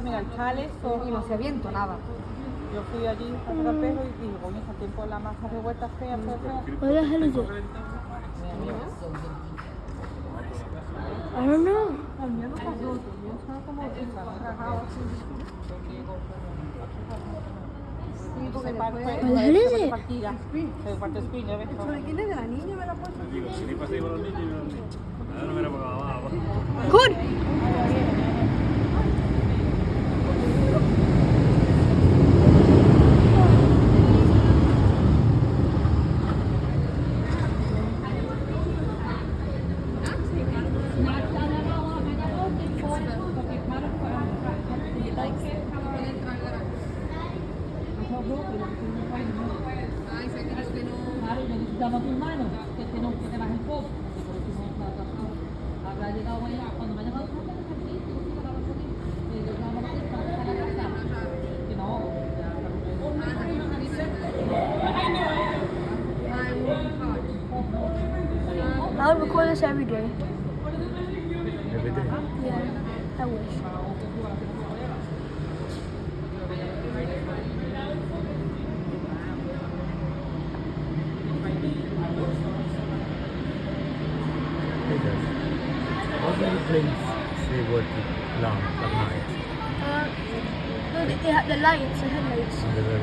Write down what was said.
Mira, el chale Y no hacía viento, nada. Yo fui allí a sacar peso y dije, coño, está tiempo la masa revuelta fea, fea, fea. Hola, hello. Mira, mira. I don't know. El mío no está roto, el mío está como rajado así. Sí, porque Se parte, después... Hola, se hello. parte partida. Se parte espina, ¿ves? ¿Sobre quién es de la niña? ¿Me la puesto? Digo, si ni pasé con los niños, ahora no me era para abajo. Good. Claro, yo necesitaba tus manos, que te baje el poco, porque por último habrá llegado allá, cuando me ha llegado aquí, yo estaba aquí, para la casa, que no, I would record this every day. Every day. Yeah, I wish. Hey guys, how many planes stay working long at night? No, they have the lights, the headlights. Under the